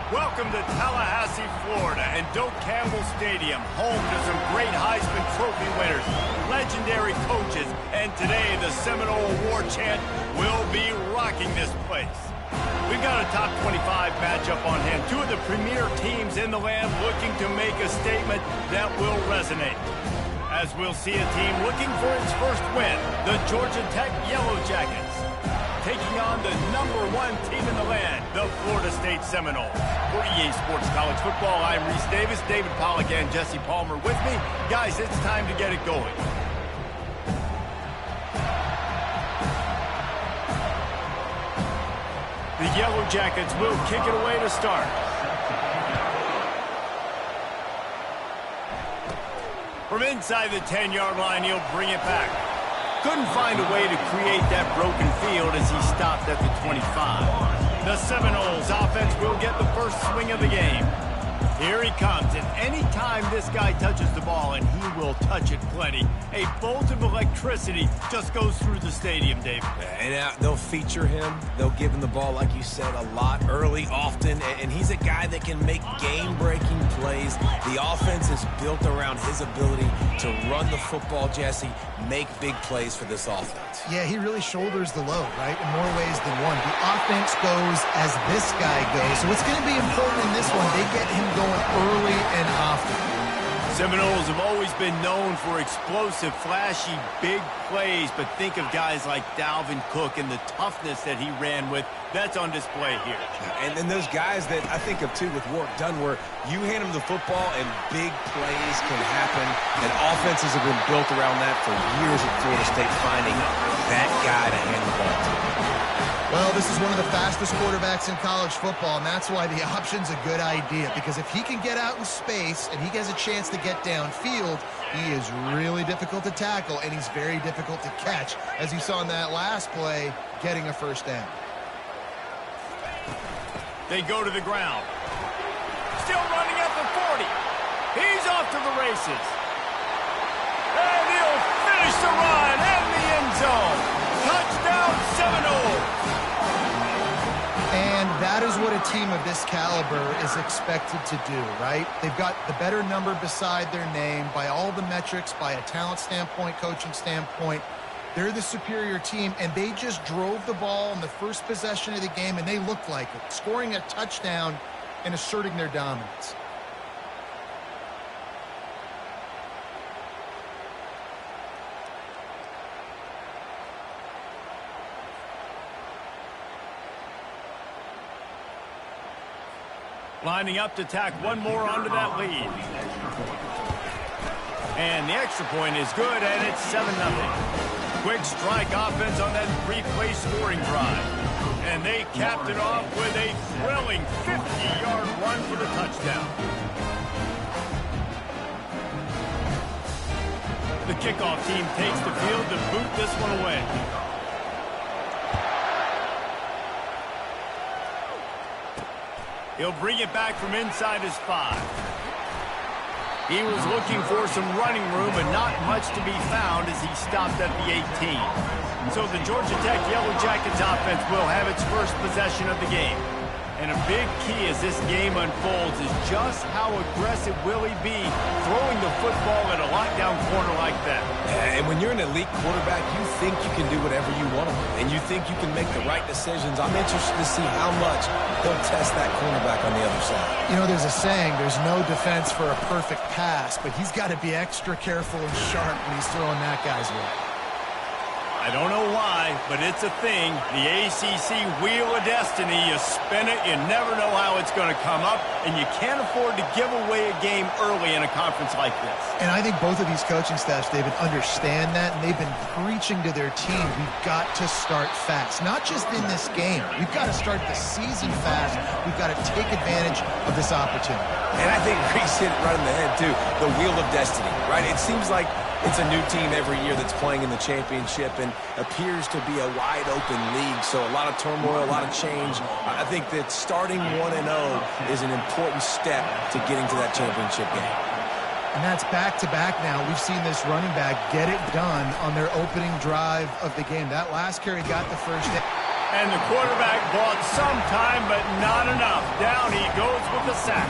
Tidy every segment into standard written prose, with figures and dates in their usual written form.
Welcome to Tallahassee, Florida, and Doak Campbell Stadium, home to some great Heisman Trophy winners, legendary coaches, and today the Seminole Award chant will be rocking this place. We've got a top 25 matchup on hand. Two of the premier teams in the land looking to make a statement that will resonate. As we'll see a team looking for its first win, the Georgia Tech Yellow Jackets, taking on the #1 team in the land, the Florida State Seminoles. For EA Sports College Football, I'm Reese Davis, David Pollack, and Jesse Palmer with me. Guys, it's time to get it going. The Yellow Jackets will kick it away to start. From inside the 10-yard line, he'll bring it back. Couldn't find a way to create that broken field as he stopped at the 25. The Seminoles offense will get the first swing of the game. Here he comes, and any time this guy touches the ball, and he will touch it plenty, a bolt of electricity just goes through the stadium, David. And they'll feature him. They'll give him the ball, like you said, a lot, early, often, and he's a guy that can make game-breaking plays. The offense is built around his ability to run the football, Jesse, make big plays for this offense. Yeah, he really shoulders the load, right, in more ways than one. The offense goes as this guy goes, so it's going to be important in this one. They get him going early and often. Seminoles have always been known for explosive, flashy, big plays, but think of guys like Dalvin Cook and the toughness that he ran with. That's on display here. And then those guys that I think of, too, with Warrick Dunn, where you hand them the football and big plays can happen, and offenses have been built around that for years at Florida State, finding that guy to hand the ball to. Well, this is one of the fastest quarterbacks in college football, and that's why the option's a good idea, because if he can get out in space and he gets a chance to get downfield, he is really difficult to tackle, and he's very difficult to catch, as you saw in that last play, getting a first down. They go to the ground. Still running at the 40. He's off to the races. And he'll finish the run in the end zone. Touchdown, Seminoles. And that is what a team of this caliber is expected to do, right? They've got the better number beside their name by all the metrics, by a talent standpoint, coaching standpoint. They're the superior team, and they just drove the ball in the first possession of the game, and they looked like it, scoring a touchdown and asserting their dominance. Lining up to tack one more onto that lead. And the extra point is good, and it's 7-0. Quick strike offense on that three-play scoring drive. And they capped it off with a thrilling 50-yard run for the touchdown. The kickoff team takes the field to boot this one away. He'll bring it back from inside his 5. He was looking for some running room, but not much to be found as he stopped at the 18. So the Georgia Tech Yellow Jackets offense will have its first possession of the game. And a big key as this game unfolds is just how aggressive will he be throwing the football at a lockdown corner like that. And when you're an elite quarterback, you think you can do whatever you want to do, and you think you can make the right decisions. I'm interested to see how much he'll test that cornerback on the other side. You know, there's a saying, there's no defense for a perfect pass, but he's got to be extra careful and sharp when he's throwing that guy's way. I don't know why, but it's a thing. The ACC Wheel of Destiny, you spin it, you never know how it's going to come up, and you can't afford to give away a game early in a conference like this. And I think both of these coaching staffs, David, understand that, and they've been preaching to their team, we've got to start fast. Not just in this game. We've got to start the season fast. We've got to take advantage of this opportunity. And I think Reese hit it right in the head, too. The Wheel of Destiny, right? It seems like it's a new team every year that's playing in the championship and appears to be a wide-open league, so a lot of turmoil, a lot of change. I think that starting 1-0 is an important step to getting to that championship game. And that's back-to-back now. We've seen this running back get it done on their opening drive of the game. That last carry got the first down. And the quarterback bought some time, but not enough. Down he goes with the sack.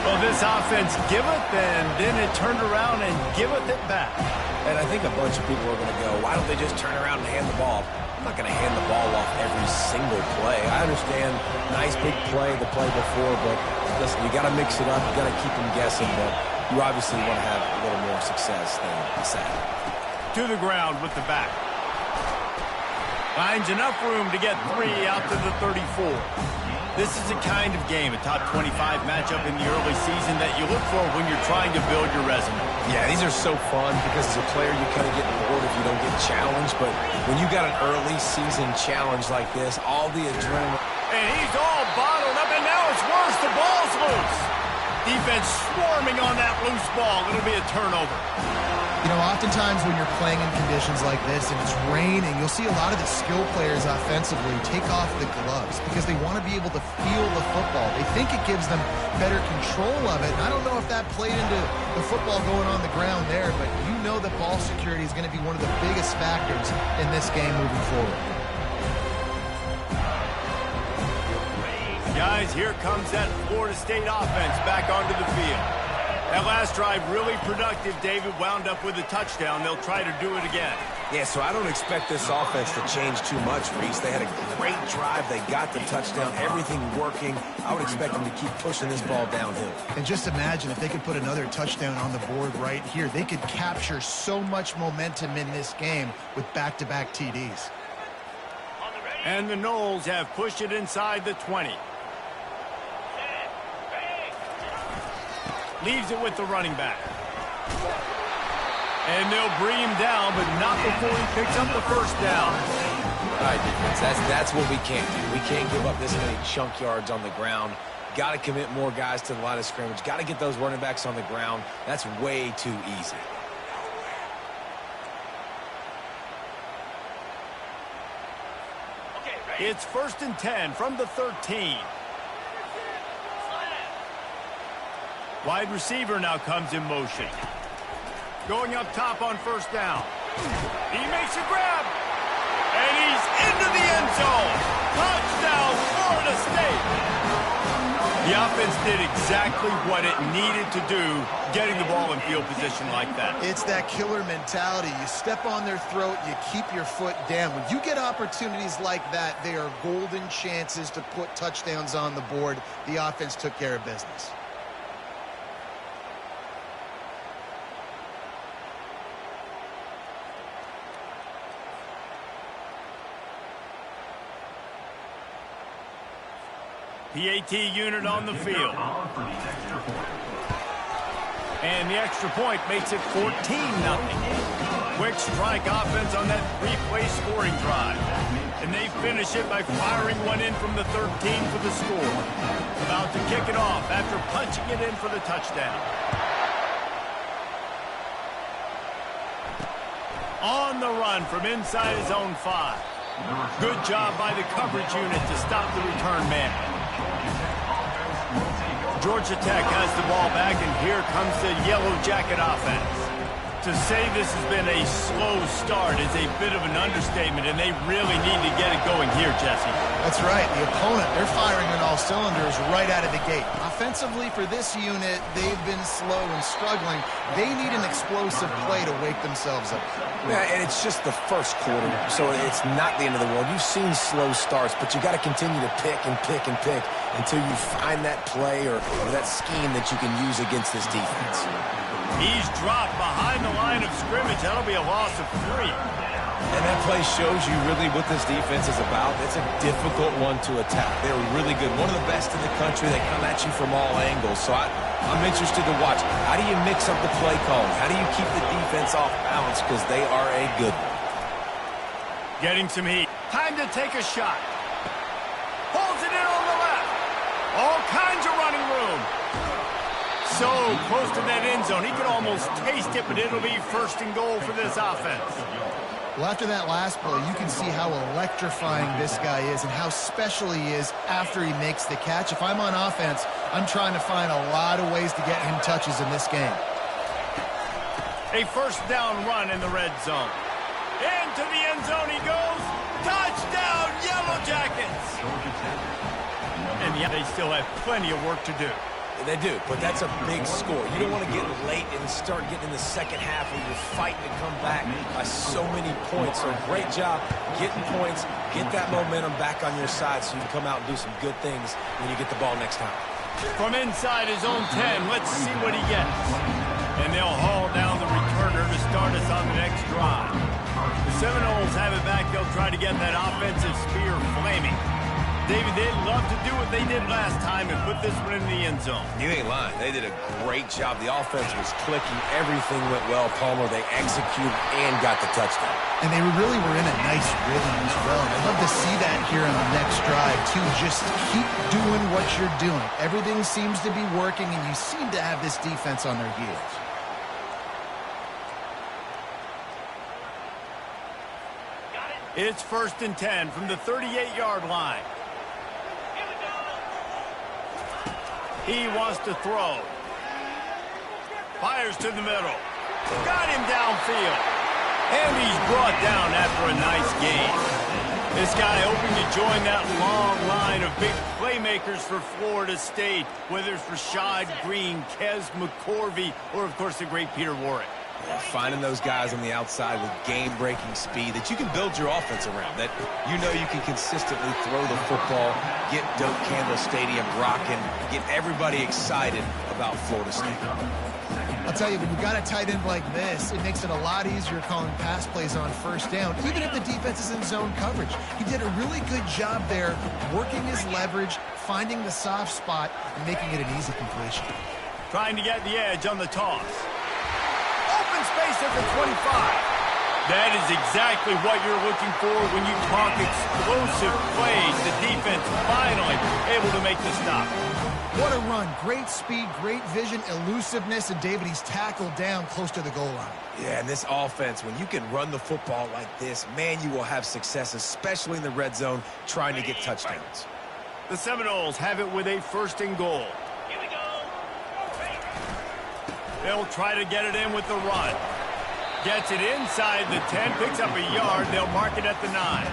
Well, this offense giveth, and then it turned around and giveth it back. And I think a bunch of people are going to go, why don't they just turn around and hand the ball? I'm not going to hand the ball off every single play. I understand nice big play the play before, but listen, you got to mix it up. You got to keep them guessing, but you obviously want to have a little more success than the sack. To the ground with the back. Finds enough room to get 3 out to the 34. This is the kind of game, a top 25 matchup in the early season that you look for when you're trying to build your resume. Yeah, these are so fun because as a player you kind of get bored if you don't get challenged, but when you got an early season challenge like this, all the adrenaline. And he's all bottled up, and now it's worse. The ball's loose. Defense swarming on that loose ball. It'll be a turnover. You know, oftentimes when you're playing in conditions like this and it's raining, you'll see a lot of the skill players offensively take off the gloves because they want to be able to feel the football. They think it gives them better control of it. And I don't know if that played into the football going on the ground there, but you know that ball security is going to be one of the biggest factors in this game moving forward. Guys, here comes that Florida State offense back onto the field. That last drive really productive. David wound up with a touchdown. They'll try to do it again. Yeah, so I don't expect this offense to change too much, Reese. They had a great drive. They got the touchdown. Everything working. I would expect them to keep pushing this ball downhill. And just imagine if they could put another touchdown on the board right here. They could capture so much momentum in this game with back-to-back TDs. And the Noles have pushed it inside the 20. Leaves it with the running back. And they'll bring him down, but not before he picks up the first down. All right, defense, that's what we can't do. We can't give up this many chunk yards on the ground. Got to commit more guys to the line of scrimmage. Got to get those running backs on the ground. That's way too easy. It's 1st and 10 from the 13. Wide receiver now comes in motion. Going up top on first down. He makes a grab. And he's into the end zone. Touchdown, Florida State. The offense did exactly what it needed to do, getting the ball in field position like that. It's that killer mentality. You step on their throat, you keep your foot down. When you get opportunities like that, they are golden chances to put touchdowns on the board. The offense took care of business. PAT unit on the field. And the extra point makes it 14-0. Quick strike offense on that 3-play scoring drive. And they finish it by firing one in from the 13 for the score. About to kick it off after punching it in for the touchdown. On the run from inside his own 5. Good job by the coverage unit to stop the return man. Georgia Tech has the ball back, and here comes the Yellow Jacket offense. To say this has been a slow start is a bit of an understatement, and they really need to get it going here, Jesse. That's right. The opponent, they're firing on all cylinders right out of the gate. Offensively for this unit, they've been slow and struggling. They need an explosive play to wake themselves up. Yeah, and it's just the first quarter, so it's not the end of the world. You've seen slow starts, but you got to continue to pick and pick and pick until you find that play or that scheme that you can use against this defense. He's dropped behind the line of scrimmage. That'll be a loss of 3. And that play shows you really what this defense is about. It's a difficult one to attack. They're really good. One of the best in the country. They come at you from all angles. So I'm interested to watch. How do you mix up the play calling? How do you keep the defense off balance? Because they are a good one. Getting some heat. Time to take a shot. Holds it in on the left. All kinds of running room. So close to that end zone. He could almost taste it, but it'll be 1st and goal for this offense. Well, after that last play, you can see how electrifying this guy is and how special he is after he makes the catch. If I'm on offense, I'm trying to find a lot of ways to get him touches in this game. A 1st down run in the red zone. Into the end zone he goes. Touchdown, the they still have plenty of work to do. They do, but that's a big score. You don't want to get late and start getting in the second half where you're fighting to come back by so many points. So great job getting points, get that momentum back on your side so you can come out and do some good things when you get the ball next time. From inside his own 10, let's see what he gets. And they'll haul down the returner to start us on the next drive. The Seminoles have it back. They'll try to get that offensive spear flaming. David, they'd love to do what they did last time and put this one in the end zone. You ain't lying. They did a great job. The offense was clicking. Everything went well, Palmer. They executed and got the touchdown. And they really were in a nice rhythm as well. And I'd love to see that here on the next drive, too. Just keep doing what you're doing. Everything seems to be working, and you seem to have this defense on their heels. It's 1st and 10 from the 38-yard line. He wants to throw. Fires to the middle. Got him downfield. And he's brought down after a nice gain. This guy hoping to join that long line of big playmakers for Florida State, whether it's Rashad Green, Kez McCorvey, or, of course, the great Peter Warrick. Finding those guys on the outside with game-breaking speed that you can build your offense around, that you know you can consistently throw the football, get Doak Campbell Stadium rocking, get everybody excited about Florida State. I'll tell you, when you've got a tight end like this, it makes it a lot easier calling pass plays on 1st down, even if the defense is in zone coverage. He did a really good job there, working his leverage, finding the soft spot, and making it an easy completion. Trying to get the edge on the toss. Open space at the 25. That is exactly what you're looking for when you talk explosive plays. The defense finally able to make the stop. What a run. Great speed, great vision, elusiveness, and David, he's tackled down close to the goal line. Yeah, and this offense, when you can run the football like this, man, you will have success, especially in the red zone, trying to get touchdowns. The Seminoles have it with a 1st and goal. They'll try to get it in with the run. Gets it inside the 10, picks up a yard. They'll mark it at the 9.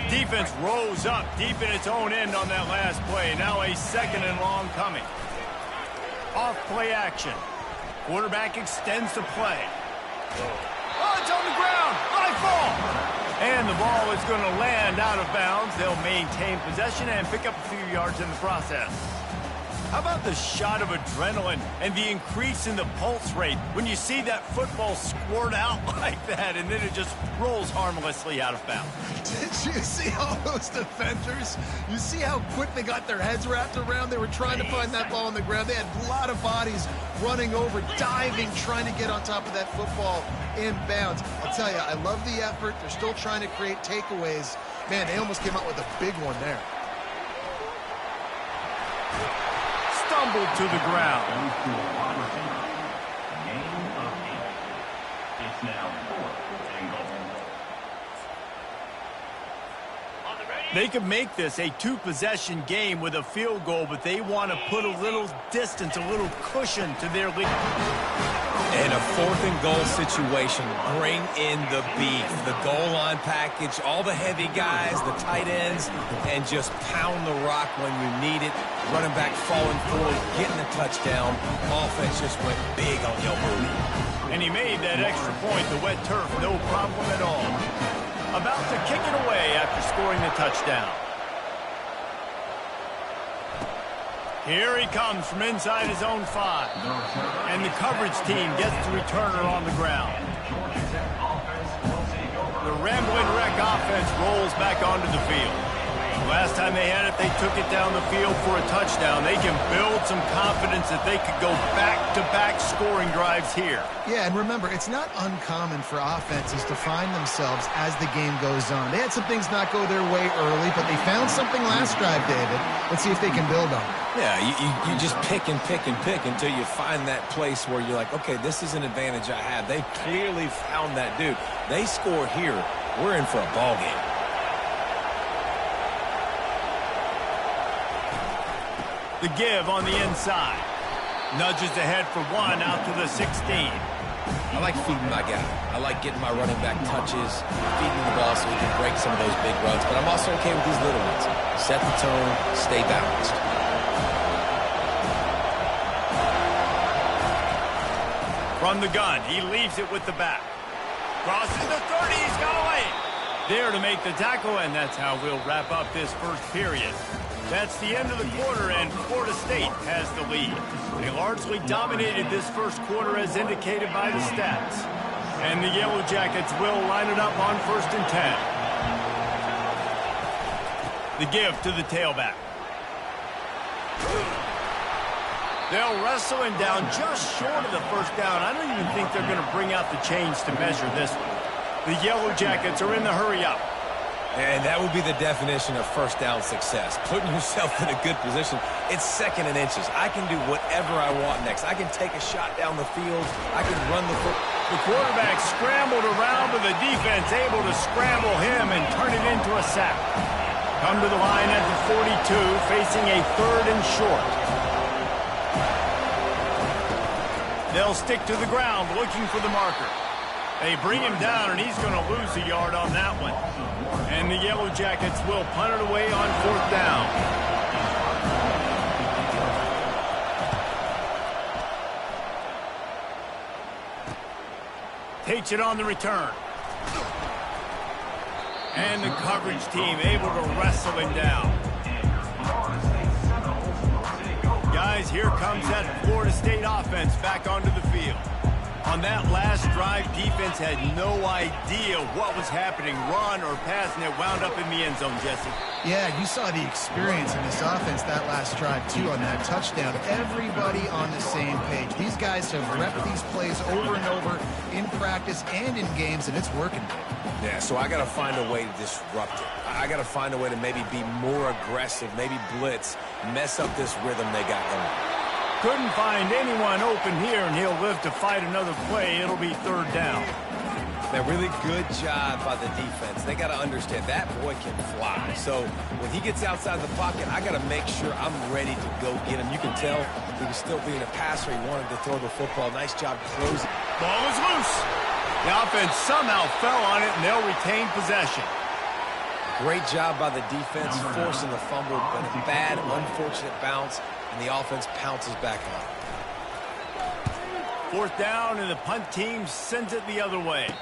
Defense rose up deep in its own end on that last play. Now a 2nd and long coming. Off play action. Quarterback extends the play. Oh, it's on the ground. High ball. And the ball is going to land out of bounds. They'll maintain possession and pick up a few yards in the process. How about the shot of adrenaline and the increase in the pulse rate when you see that football squirt out like that and then it just rolls harmlessly out of bounds? Did you see all those defenders? You see how quick they got their heads wrapped around? They were trying to find that ball on the ground. They had a lot of bodies running over, diving, trying to get on top of that football in bounds. I'll tell you, I love the effort. They're still trying to create takeaways. Man, they almost came out with a big one there. Stumbled to the ground. It's now 4th and goal. They could make this a 2-possession game with a field goal, but they want to put a little distance, a little cushion to their lead. In a 4th and goal situation, bring in the beef, the goal line package, all the heavy guys, the tight ends, and just pound the rock when you need it. Running back falling forward, getting a touchdown. Offense just went big on Yo Moody. And he made that extra point, the wet turf, no problem at all. About to kick it away after scoring the touchdown. Here he comes from inside his own 5. And the coverage team gets the returner on the ground. The Ramblin' Wreck offense rolls back onto the field. Last time they had it, they took it down the field for a touchdown. They can build some confidence that they could go back-to-back scoring drives here. Yeah, and remember, it's not uncommon for offenses to find themselves as the game goes on. They had some things not go their way early, but they found something last drive, David. Let's see if they can build on it. Yeah, you just pick and pick and pick until you find that place where you're like, okay, this is an advantage I have. They clearly found that dude. They score here. We're in for a ball game. The give on the inside. Nudges ahead for one out to the 16. I like feeding my guy. I like getting my running back touches, feeding the ball so he can break some of those big runs. But I'm also okay with these little ones. Set the tone, stay balanced. From the gun, he leaves it with the back. Crosses the 30, he's got away. There to make the tackle, and that's how we'll wrap up this first period. That's the end of the quarter, and Florida State has the lead. They largely dominated this first quarter as indicated by the stats. And the Yellow Jackets will line it up on 1st and 10. The give to the tailback. They'll wrestle him down just short of the first down. I don't even think they're going to bring out the chains to measure this one. The Yellow Jackets are in the hurry-up. And that would be the definition of first down success. Putting yourself in a good position. It's 2nd and inches. I can do whatever I want next. I can take a shot down the field. I can run the foot. The quarterback scrambled around, but the defense able to scramble him and turn it into a sack. Come to the line at the 42, facing a 3rd and short. They'll stick to the ground, looking for the marker. They bring him down, and he's going to lose a yard on that one. And the Yellow Jackets will punt it away on 4th down. Takes it on the return. And the coverage team able to wrestle him down. Guys, here comes that Florida State offense back onto the field. On that last drive, defense had no idea what was happening, run or pass, and it wound up in the end zone, Jesse. Yeah, you saw the experience in this offense that last drive, too, on that touchdown. Everybody on the same page. These guys have repped these plays over and over in practice and in games, and it's working. Yeah, so I got to find a way to disrupt it. I got to find a way to maybe be more aggressive, maybe blitz, mess up this rhythm they got going. Couldn't find anyone open here, and he'll live to fight another play. It'll be 3rd down. A really good job by the defense. They got to understand that boy can fly. So when he gets outside the pocket, I got to make sure I'm ready to go get him. You can tell he was still being a passer. He wanted to throw the football. Nice job closing. Ball is loose. The offense somehow fell on it, and they'll retain possession. Great job by the defense, forcing the fumble, but a bad, unfortunate bounce, and the offense pounces back on it. 4th down, and the punt team sends it the other way.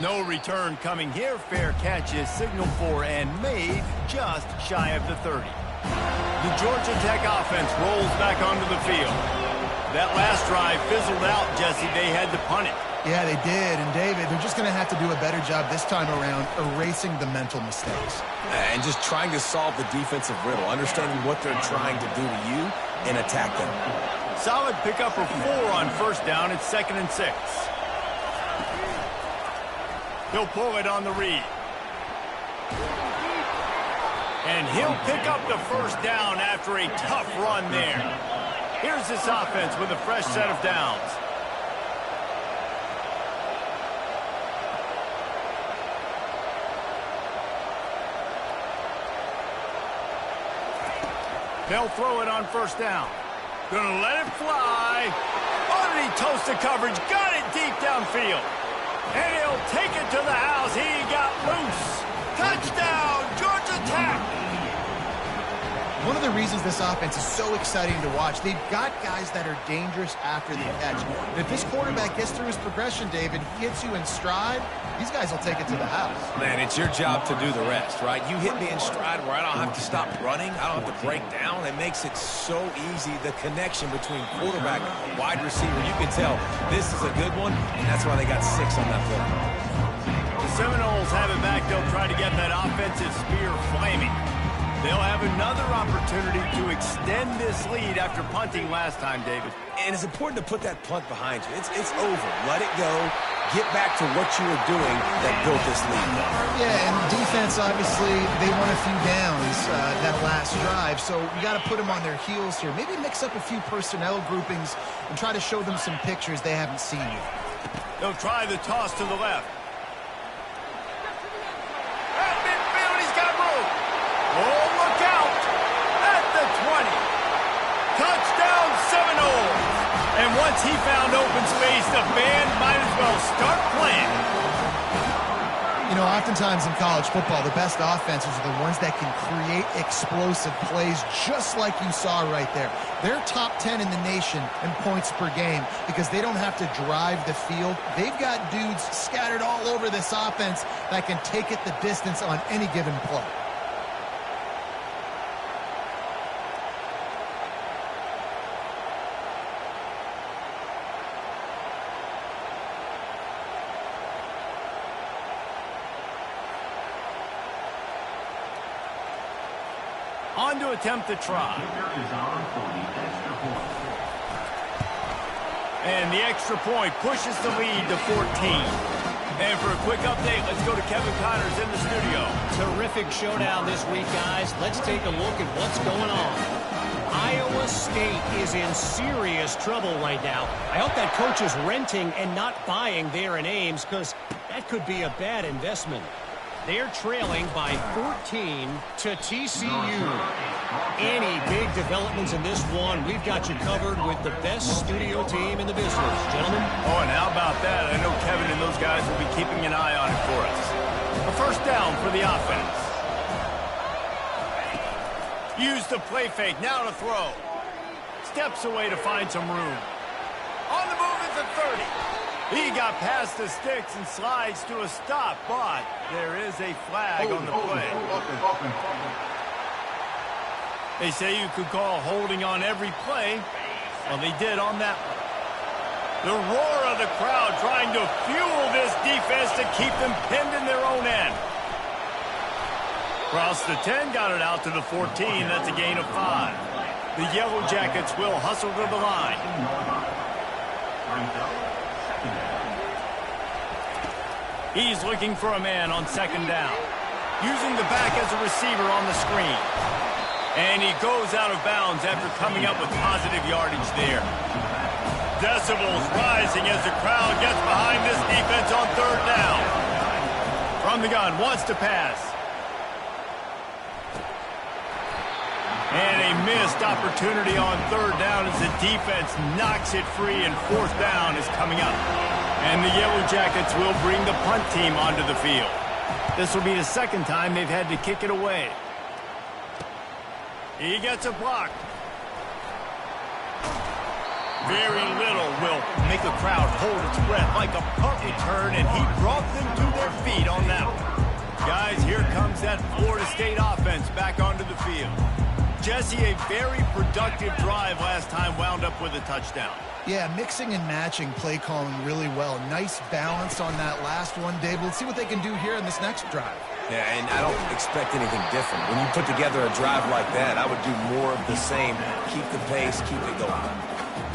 No return coming here. Fair catch is signaled for and made just shy of the 30. The Georgia Tech offense rolls back onto the field. That last drive fizzled out, Jesse. They had to punt it. Yeah, they did. And, David, they're just going to have to do a better job this time around erasing the mental mistakes. And just trying to solve the defensive riddle, understanding what they're trying to do to you and attack them. Solid pickup of 4 on 1st down. It's 2nd and 6. He'll pull it on the read. And he'll pick up the 1st down after a tough run there. Here's this offense with a fresh set of downs. They'll throw it on 1st down. Gonna let it fly. Oh, did he toast the coverage? Got it deep downfield. And he'll take it to the house. He got loose. Touchdown, Georgia Tech. One of the reasons this offense is so exciting to watch, they've got guys that are dangerous after the catch. And if this quarterback gets through his progression, David, hits you in stride, these guys will take it to the house. Man, it's your job to do the rest, right? You hit me in stride where I don't have to stop running. I don't have to break down. It makes it so easy, the connection between quarterback, wide receiver. You can tell this is a good one, and that's why they got 6 on that play. The Seminoles have it back. They'll try to get that offensive spear flaming. They'll have another opportunity to extend this lead after punting last time, David. And it's important to put that punt behind you. It's over. Let it go. Get back to what you were doing that built this lead. Yeah, and defense, obviously, they won a few downs that last drive, so you got to put them on their heels here. Maybe mix up a few personnel groupings and try to show them some pictures they haven't seen yet. They'll try the toss to the left. At midfield, he's got room. Oh, look out! At the 20. Touchdown, Seminoles! And once he found open space, the band might as well start playing. You know, oftentimes in college football, the best offenses are the ones that can create explosive plays just like you saw right there. They're top 10 in the nation in points per game because they don't have to drive the field. They've got dudes scattered all over this offense that can take it the distance on any given play. On to attempt the try. And the extra point pushes the lead to 14. And for a quick update, let's go to Kevin Connors in the studio. Terrific showdown this week, guys. Let's take a look at what's going on. Iowa State is in serious trouble right now. I hope that coach is renting and not buying there in Ames, because that could be a bad investment. They're trailing by 14 to TCU. Any big developments in this one, we've got you covered with the best studio team in the business, gentlemen. Oh, and how about that? I know Kevin and those guys will be keeping an eye on it for us. A first down for the offense. Use the play fake, now to throw. Steps away to find some room. On the move is a 30. He got past the sticks and slides to a stop, but there is a flag on the play. They say you could call holding on every play. Well, they did on that one. The roar of the crowd trying to fuel this defense to keep them pinned in their own end. Across the 10, got it out to the 14. That's a gain of 5. The Yellow Jackets will hustle to the line. He's looking for a man on second down. Using the back as a receiver on the screen. And he goes out of bounds after coming up with positive yardage there. Decibels rising as the crowd gets behind this defense on third down. From the gun, wants to pass. And a missed opportunity on third down as the defense knocks it free, and fourth down is coming up. And the Yellow Jackets will bring the punt team onto the field. This will be the second time they've had to kick it away. He gets a block. Very little will make a crowd hold its breath like a punt return, and he brought them to their feet on that one. Guys, here comes that Florida State offense back onto the field. Jesse, a very productive drive last time, wound up with a touchdown. Yeah, mixing and matching play calling really well. Nice balance on that last one, Dave. Let's see what they can do here in this next drive. Yeah, and I don't expect anything different. When you put together a drive like that, I would do more of the same. Keep the pace, keep it going.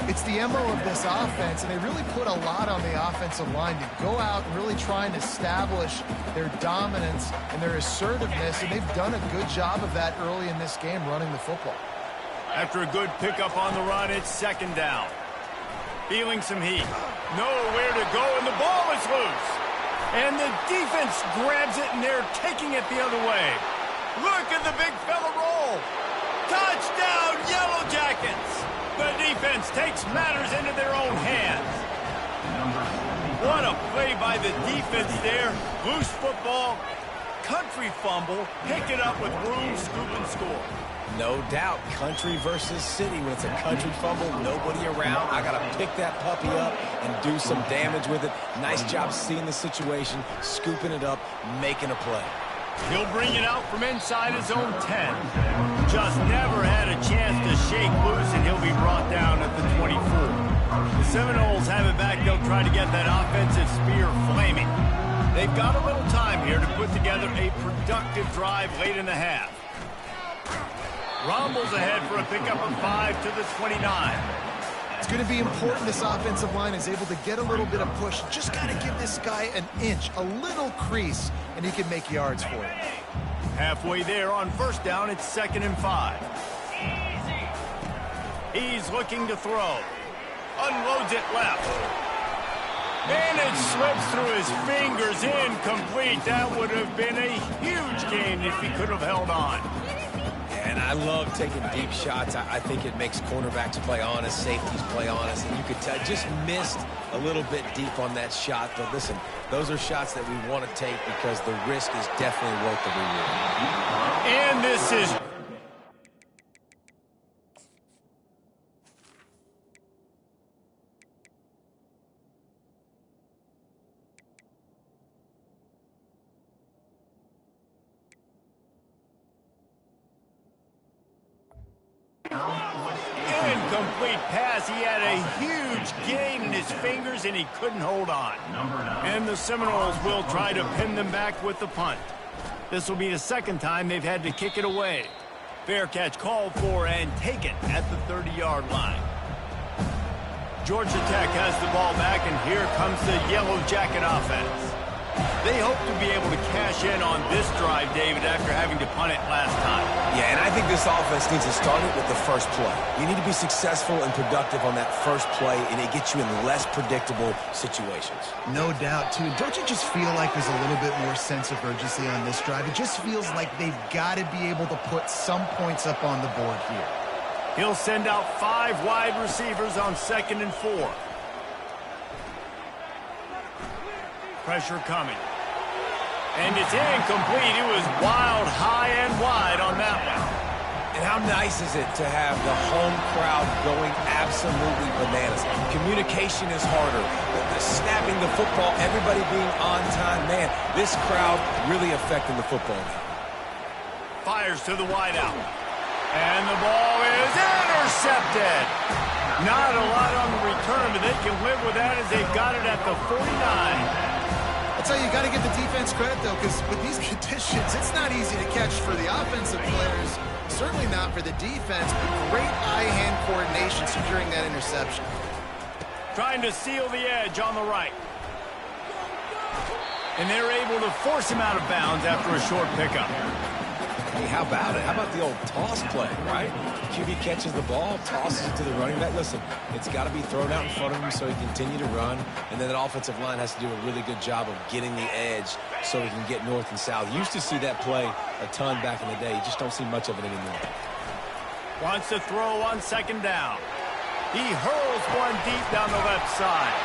It's the MO of this offense, and they really put a lot on the offensive line to go out and really try and establish their dominance and their assertiveness, and they've done a good job of that early in this game running the football. After a good pickup on the run, it's second down. Feeling some heat. Nowhere to go, and the ball is loose. And the defense grabs it, and they're taking it the other way. Look at the big fella roll. Touchdown, Yellow Jackets. The defense takes matters into their own hands. What a play by the defense there. Loose football, country fumble, pick it up with room, scoop, and score. No doubt, country versus city. When it's a country fumble, nobody around, I got to pick that puppy up and do some damage with it. Nice job seeing the situation, scooping it up, making a play. He'll bring it out from inside his own 10. Just never had a chance to shake loose, and he'll be brought down at the 24. The Seminoles have it back. They'll try to get that offensive spear flaming. They've got a little time here to put together a productive drive late in the half. Rumbles ahead for a pickup of 5 to the 29. It's going to be important this offensive line is able to get a little bit of push. Just got to give this guy an inch, a little crease, and he can make yards for you. Halfway there on first down, it's 2nd and 5. He's looking to throw. Unloads it left. And it slips through his fingers, incomplete. That would have been a huge gain if he could have held on. And and I love taking deep shots. I think it makes cornerbacks play honest, safeties play honest, and you could tell just missed a little bit deep on that shot. But listen, those are shots that we want to take because the risk is definitely worth the reward. And this is... Incomplete pass. He had a huge gain in his fingers, and he couldn't hold on. And the Seminoles will try to pin them back with the punt. This will be the second time they've had to kick it away. Fair catch called for and taken at the 30-yard line. Georgia Tech has the ball back, and here comes the Yellow Jacket offense. They hope to be able to cash in on this drive, David, after having to punt it last time. Yeah, and I think this offense needs to start it with the first play. You need to be successful and productive on that first play, and it gets you in less predictable situations. No doubt, too. Don't you just feel like there's a little bit more sense of urgency on this drive? It just feels like they've got to be able to put some points up on the board here. He'll send out 5 wide receivers on 2nd and 4. Pressure coming. And it's incomplete. It was wild, high and wide on that one. And how nice is it to have the home crowd going absolutely bananas? Communication is harder. The snapping the football, everybody being on time. Man, this crowd really affecting the football game. Fires to the wideout. And the ball is intercepted. Not a lot on the return, but they can live with that as they've got it at the 49. I'll tell you, you got to give the defense credit, though, because with these conditions, it's not easy to catch for the offensive players. Certainly not for the defense, but great eye-hand coordination securing that interception. Trying to seal the edge on the right. And they're able to force him out of bounds after a short pickup. Hey, how about it? How about the old toss play, right? QB catches the ball, tosses it to the running back. Listen, it's got to be thrown out in front of him so he can continue to run. And then that offensive line has to do a really good job of getting the edge so he can get north and south. Used to see that play a ton back in the day. You just don't see much of it anymore. Wants to throw on 2nd down. He hurls one deep down the left side.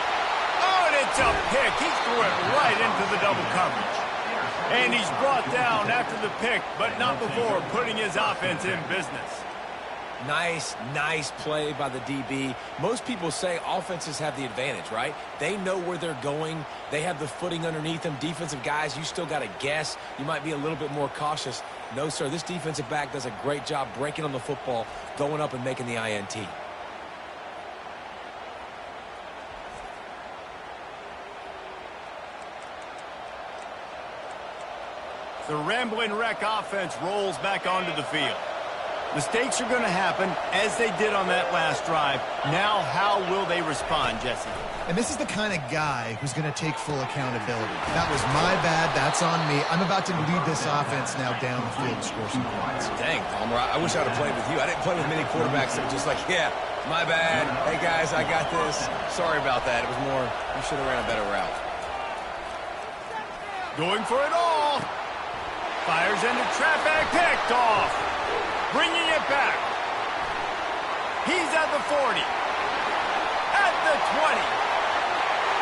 Oh, and it's a pick. He threw it right into the double coverage. And he's brought down after the pick, but not before putting his offense in business. Nice play by the DB. Most people say offenses have the advantage, right? They know where they're going. They have the footing underneath them. Defensive guys, you still got to guess. You might be a little bit more cautious. No, sir, this defensive back does a great job breaking on the football, going up and making the INT. The Ramblin' Wreck offense rolls back onto the field. Mistakes are going to happen, as they did on that last drive. Now, how will they respond, Jesse? And this is the kind of guy who's going to take full accountability. That was my bad. That's on me. I'm about to lead this offense now down the field to score some points. Dang, Palmer, I wish I'd have played with you. I didn't play with many quarterbacks that were just like, yeah, my bad. Hey, guys, I got this. Sorry about that. It was more, you should have ran a better route. Going for it all. Fires into trap bag, picked off. Bringing it back. He's at the 40. At the 20.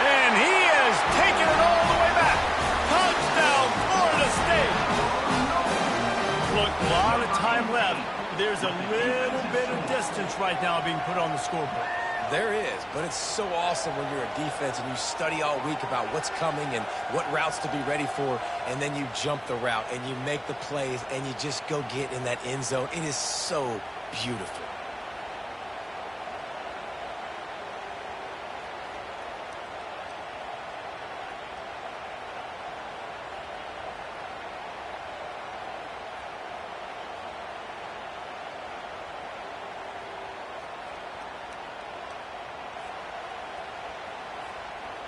And he has taken it all the way back. Touchdown, Florida State. Look, a lot of time left. There's a little bit of distance right now being put on the scoreboard. There is, but it's so awesome when you're a defense and you study all week about what's coming and what routes to be ready for, and then you jump the route and you make the plays and you just go get in that end zone. It is so beautiful.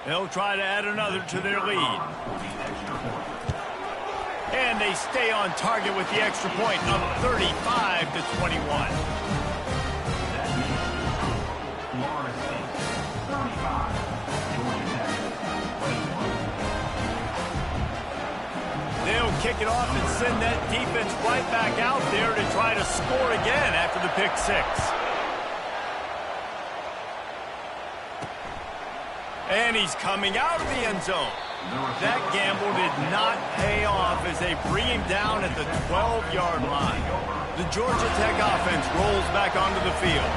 They'll try to add another to their lead. And they stay on target with the extra point of 35-21. They'll kick it off and send that defense right back out there to try to score again after the pick six. And he's coming out of the end zone. That gamble did not pay off as they bring him down at the 12-yard line. The Georgia Tech offense rolls back onto the field.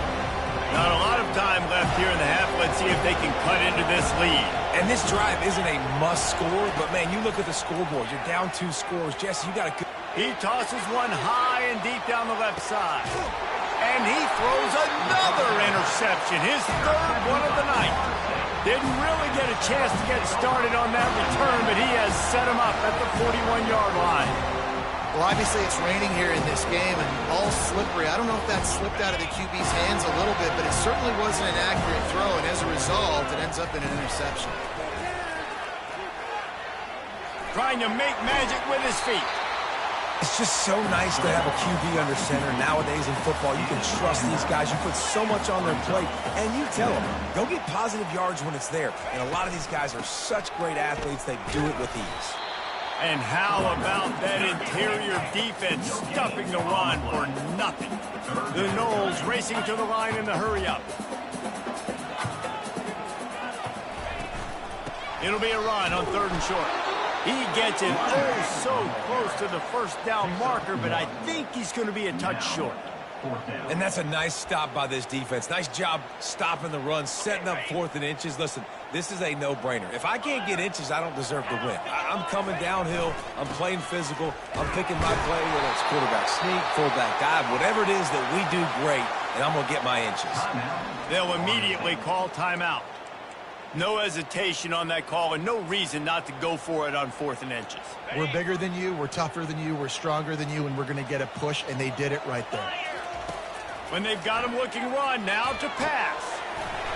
Not a lot of time left here in the half. Let's see if they can cut into this lead. And this drive isn't a must score, but, man, you look at the scoreboard. You're down 2 scores. Jesse, you got to... He tosses one high and deep down the left side. And he throws another interception, his third one of the night. Didn't really get a chance to get started on that return, but he has set him up at the 41-yard line. Well, obviously it's raining here in this game and all slippery. I don't know if that slipped out of the QB's hands a little bit, but it certainly wasn't an accurate throw, and as a result, it ends up in an interception. Trying to make magic with his feet. It's just so nice to have a QB under center. Nowadays in football, you can trust these guys. You put so much on their plate, and you tell them, go get positive yards when it's there. And a lot of these guys are such great athletes, they do it with ease. And how about that interior defense stuffing the run for nothing? The Noles racing to the line in the hurry-up. It'll be a run on 3rd and short. He gets it oh so close to the first down marker, but I think he's going to be a touch short. And that's a nice stop by this defense. Nice job stopping the run, setting up 4th and inches. Listen, this is a no-brainer. If I can't get inches, I don't deserve to win. I'm coming downhill. I'm playing physical. I'm picking my play, whether it's quarterback sneak, fullback dive, whatever it is that we do great, and I'm going to get my inches. They'll immediately call timeout. No hesitation on that call and no reason not to go for it on 4th and inches. We're bigger than you, we're tougher than you, we're stronger than you, and we're going to get a push, and they did it right there. When they've got him looking run, now to pass.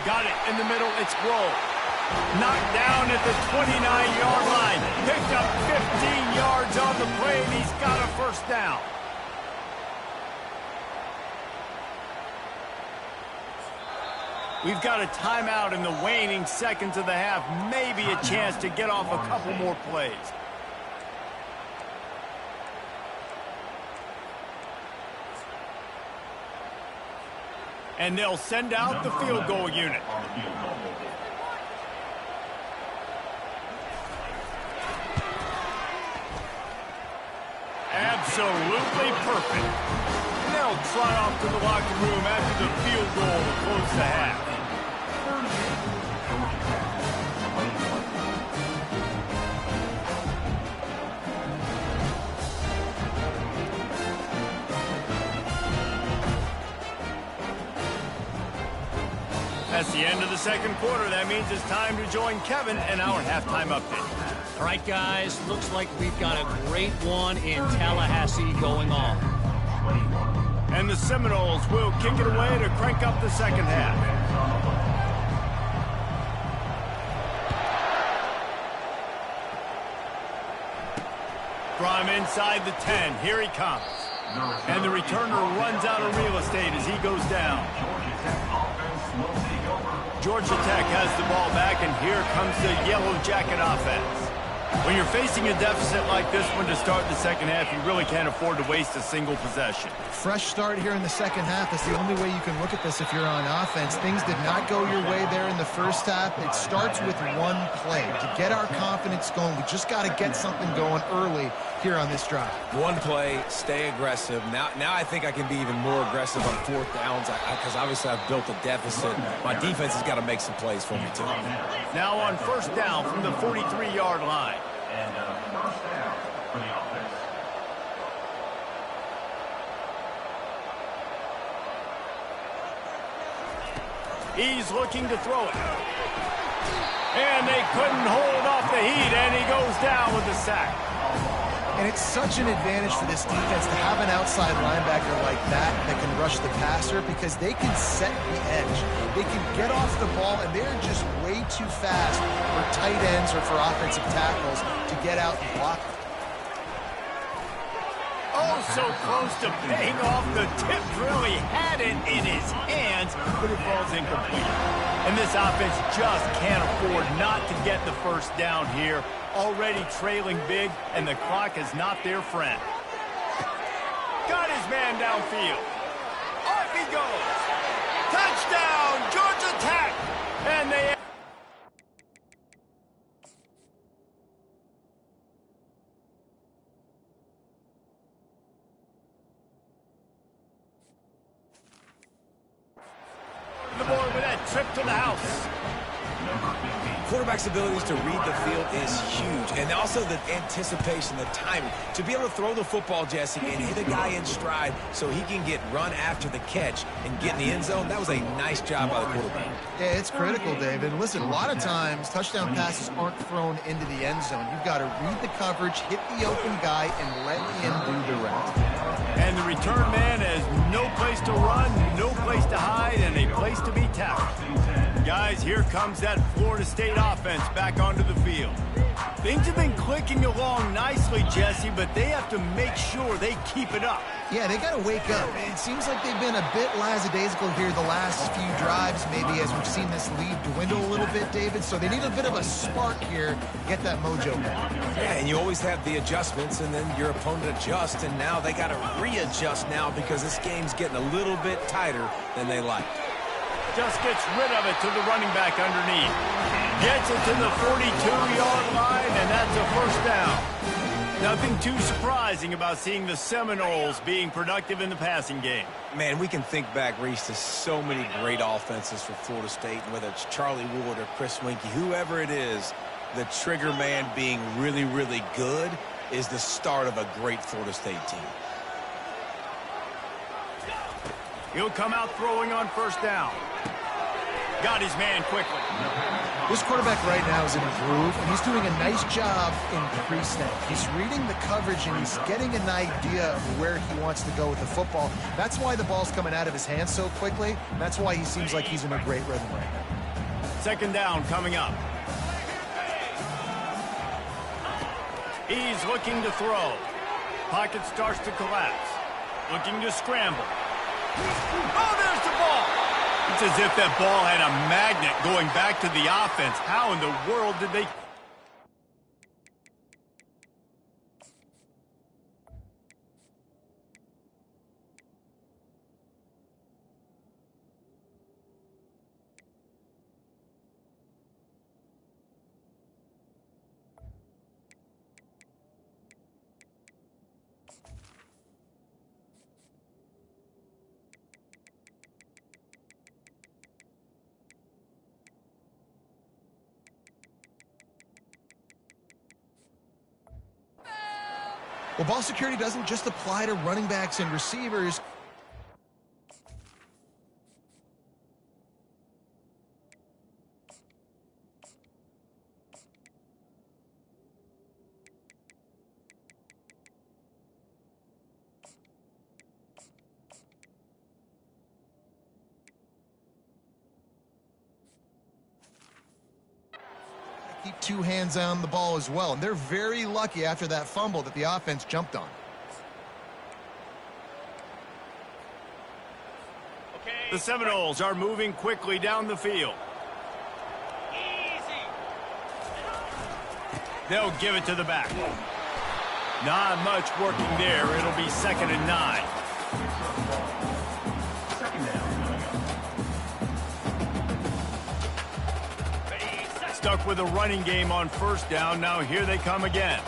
Got it in the middle, it's Grohl. Knocked down at the 29-yard line. Picked up 15 yards on the play, and he's got a first down. We've got a timeout in the waning seconds of the half. Maybe a chance to get off a couple more plays. And they'll send out the field goal unit. Absolutely perfect. They'll trot off to the locker room after the field goal to close the half. That's the end of the second quarter. That means it's time to join Kevin in our halftime update. All right, guys, looks like we've got a great one in Tallahassee going on. And the Seminoles will kick it away to crank up the second half. From inside the 10, here he comes. And the returner runs out of real estate as he goes down. Georgia Tech has the ball back, and here comes the Yellow Jacket offense. When you're facing a deficit like this one to start the second half, you really can't afford to waste a single possession. Fresh start here in the second half. That's the only way you can look at this if you're on offense. Things did not go your way there in the first half. It starts with one play. To get our confidence going, we just got to get something going early here on this drive. One play, stay aggressive. Now I think I can be even more aggressive on 4th downs because obviously I've built a deficit. My defense has got to make some plays for me too. Now on first down from the 43-yard line. And first down for the offense. He's looking to throw it. And they couldn't hold off the heat, and he goes down with the sack. And it's such an advantage for this defense to have an outside linebacker like that can rush the passer because they can set the edge. They can get off the ball, and they're just way too fast for tight ends or for offensive tackles to get out and block. Oh, Oh, so close to paying off the tip drill. He had it in his hands, but it falls incomplete. And this offense just can't afford not to get the first down here. Already trailing big, and the clock is not their friend. Got his man downfield. Off he goes. Touchdown, Georgia Tech. And they... the board with that trip to the house. Quarterback's abilities to read the field is huge, and also the anticipation, the timing. To be able to throw the football, Jesse, and hit a guy in stride so he can get run after the catch and get in the end zone, that was a nice job by the quarterback. Yeah, it's critical, David. Listen, a lot of times touchdown passes aren't thrown into the end zone. You've got to read the coverage, hit the open guy, and let him do the rest. And the return man has no place to run, no place to hide, and a place to be tackled. Guys, here comes that Florida State offense back onto the field. Things have been clicking along nicely, Jesse, but they have to make sure they keep it up. Yeah, they got to wake up. It seems like they've been a bit lackadaisical here the last few drives, maybe as we've seen this lead dwindle a little bit, David. So they need a bit of a spark here to get that mojo back. Yeah, and you always have the adjustments, and then your opponent adjusts, and now they got to readjust now because this game's getting a little bit tighter than they like. Just gets rid of it to the running back underneath. Gets it to the 42-yard line, and that's a first down. Nothing too surprising about seeing the Seminoles being productive in the passing game. Man, we can think back, Reese, to so many great offenses for Florida State, whether it's Charlie Ward or Chris Winkie, whoever it is, the trigger man being really, really good is the start of a great Florida State team. He'll come out throwing on first down. Got his man quickly. This quarterback right now is in a groove, and he's doing a nice job in pre-snap. He's reading the coverage, and he's getting an idea of where he wants to go with the football. That's why the ball's coming out of his hands so quickly. That's why he seems like he's in a great rhythm right now. Second down coming up. He's looking to throw. Pocket starts to collapse. Looking to scramble. Oh, there's the ball. It's as if that ball had a magnet going back to the offense. How in the world did they... Well, ball security doesn't just apply to running backs and receivers. Keep two hands on the ball as well. And they're very lucky after that fumble that the offense jumped on. The Seminoles are moving quickly down the field. They'll give it to the back. Not much working there. It'll be 2nd and 9. Stuck with a running game on first down. Now here they come again.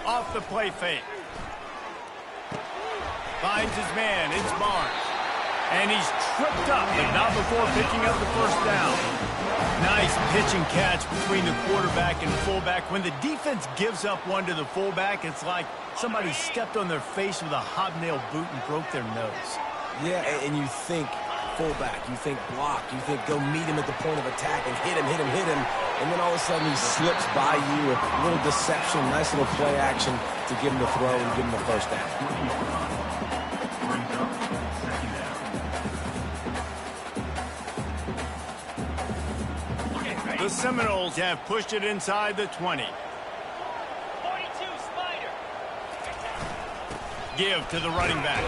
Off the play fake. Finds his man. It's Barnes. And he's tripped up, but not before picking up the first down. Nice pitch and catch between the quarterback and fullback. When the defense gives up one to the fullback, it's like somebody stepped on their face with a hobnail boot and broke their nose. Yeah, and you think fullback, you think block, you think go meet him at the point of attack and hit him, and then all of a sudden he slips by you with a little deception, nice little play action to give him the throw and give him the first down. The Seminoles have pushed it inside the 20. 42, Spider. give to the running back.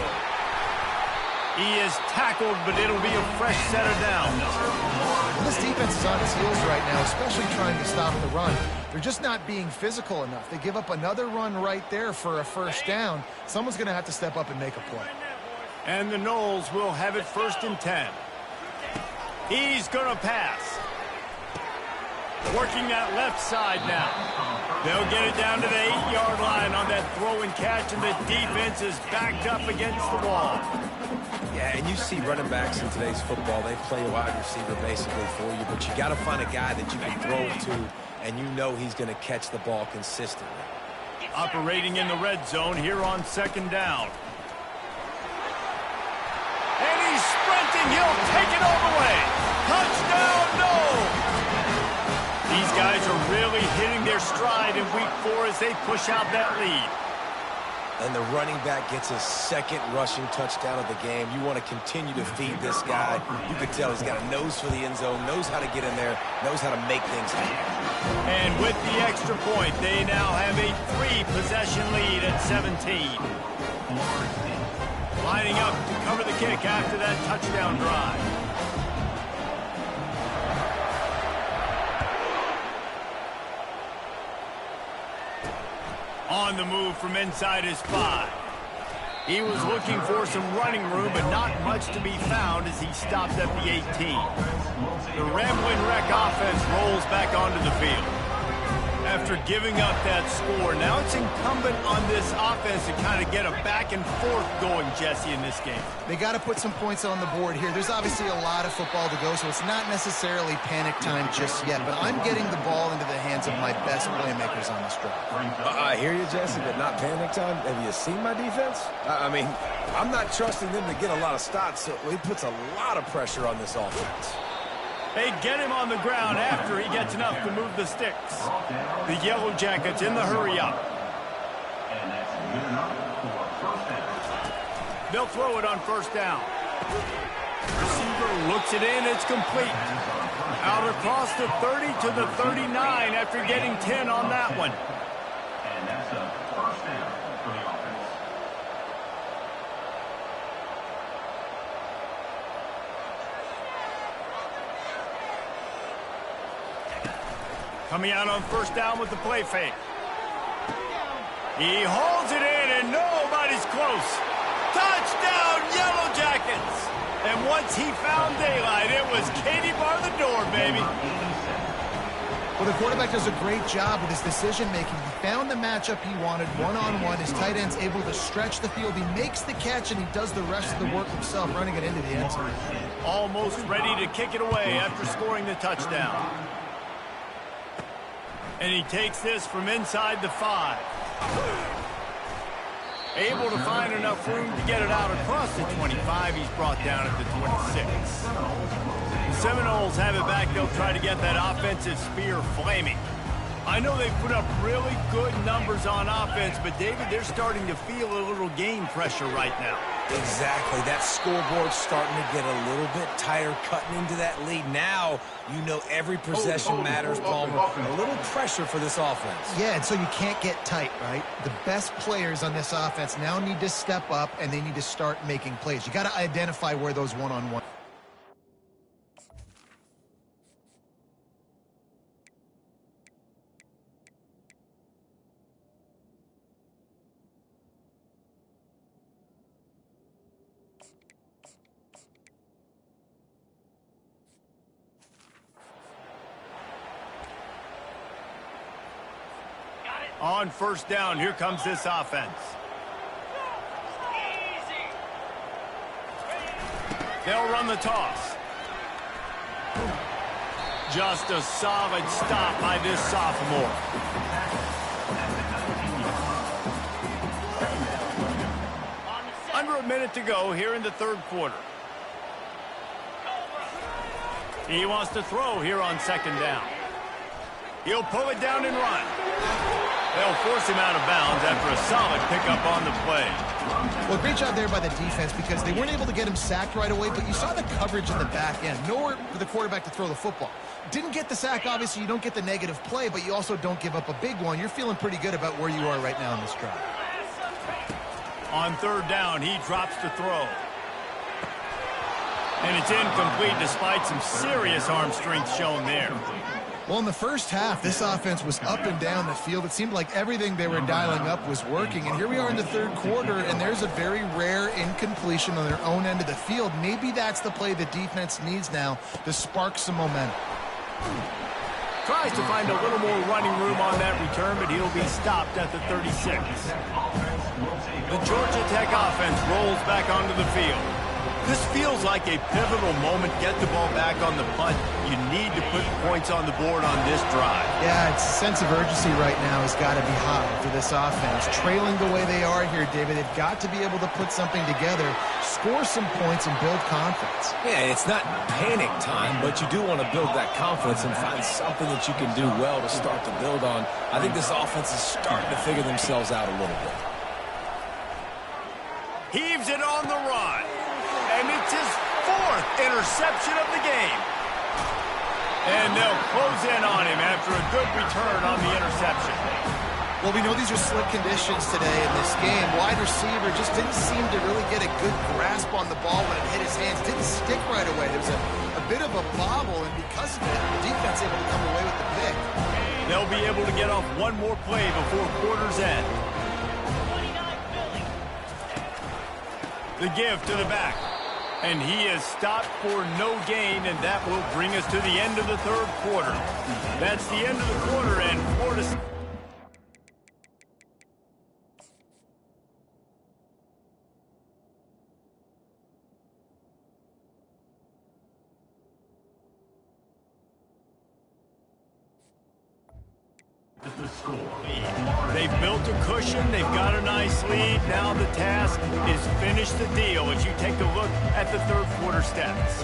He is tackled, but it'll be a fresh set of downs. Well, this defense is on its heels right now, especially trying to stop the run. They're just not being physical enough. They give up another run right there for a first down. Someone's going to have to step up and make a play. And the Knowles will have it 1st and 10. He's going to pass. Working that left side now. They'll get it down to the 8-yard line on that throw and catch, and the defense is backed up against the wall. Yeah, and you see running backs in today's football, they play a wide receiver basically for you, but you got to find a guy that you can throw it to, and you know he's going to catch the ball consistently. Operating in the red zone here on 2nd down. And he's sprinting. He'll take it all the way. Touchdown, no! These guys are really hitting their stride in week 4 as they push out that lead. And the running back gets his 2nd rushing touchdown of the game. You want to continue to feed this guy. You can tell he's got a nose for the end zone, knows how to get in there, knows how to make things happen. And with the extra point, they now have a 3-possession lead at 17. Lining up to cover the kick after that touchdown drive. On the move from inside his 5. He was looking for some running room, but not much to be found as he stopped at the 18. The Rambling Wreck offense rolls back onto the field. After giving up that score, now it's incumbent on this offense to kind of get a back and forth going, Jesse, in this game. They got to put some points on the board here. There's obviously a lot of football to go, so it's not necessarily panic time just yet, but I'm getting the ball into the hands of my best playmakers on this drive. I hear you, Jesse, but not panic time. Have you seen my defense? I mean, I'm not trusting them to get a lot of stops, so it puts a lot of pressure on this offense. They get him on the ground after he gets enough to move the sticks. The Yellow Jackets in the hurry-up. They'll throw it on 1st down. Receiver looks it in. It's complete. Out across the 30 to the 39 after getting 10 on that one. And that's a 1st down for the offense. Coming out on 1st down with the play fake. He holds it in, and nobody's close. Touchdown, Yellow Jackets! And once he found daylight, it was Katie bar the door, baby. Well, the quarterback does a great job with his decision-making. He found the matchup he wanted, one-on-one. His tight end's able to stretch the field. He makes the catch, and he does the rest of the work himself, running it into the end zone. Almost ready to kick it away after scoring the touchdown. And he takes this from inside the 5. Able to find enough room to get it out across the 25. He's brought down at the 26. The Seminoles have it back. They'll try to get that offensive spear flaming. I know they've put up really good numbers on offense, but, David, they're starting to feel a little game pressure right now. Exactly. That scoreboard's starting to get a little bit tighter, cutting into that lead. Now, you know every possession matters, Palmer. A little pressure for this offense. Yeah, and so you can't get tight, right? The best players on this offense now need to step up, and they need to start making plays. You got to identify where those one-on-one. On 1st down, here comes this offense. They'll run the toss. Just a solid stop by this sophomore. Under a minute to go here in the 3rd quarter. He wants to throw here on 2nd down. He'll pull it down and run. They'll force him out of bounds after a solid pickup on the play. Well, great job there by the defense because they weren't able to get him sacked right away, but you saw the coverage in the back end. Nowhere for the quarterback to throw the football. Didn't get the sack, obviously. You don't get the negative play, but you also don't give up a big one. You're feeling pretty good about where you are right now in this drive. On third down, he drops to throw. And it's incomplete despite some serious arm strength shown there. Well, in the first half, this offense was up and down the field. It seemed like everything they were dialing up was working. And here we are in the third quarter, and there's a very rare incompletion on their own end of the field. Maybe that's the play the defense needs now to spark some momentum. Tries to find a little more running room on that return, but he'll be stopped at the 36. The Georgia Tech offense rolls back onto the field. This feels like a pivotal moment. Get the ball back on the punt. You need to put points on the board on this drive. Yeah, its sense of urgency right now has got to be high for this offense. Trailing the way they are here, David, they've got to be able to put something together, score some points, and build confidence. Yeah, it's not panic time, but you do want to build that confidence and find something that you can do well to start to build on. I think this offense is starting to figure themselves out a little bit. Heaves it on the run. And it's his fourth interception of the game. And they'll close in on him after a good return on the interception. Well, we know these are slick conditions today in this game. Wide receiver just didn't seem to really get a good grasp on the ball when it hit his hands. Didn't stick right away. There was a bit of a bobble, and because of it, the defense able to come away with the pick. They'll be able to get off one more play before quarter's end. The give to the back. And he is stopped for no gain, and that will bring us to the end of the third quarter. That's the end of the quarter, and Florida... They've built a cushion. They've got a nice lead. Now the task is finish the deal as you take a look at the third quarter stats.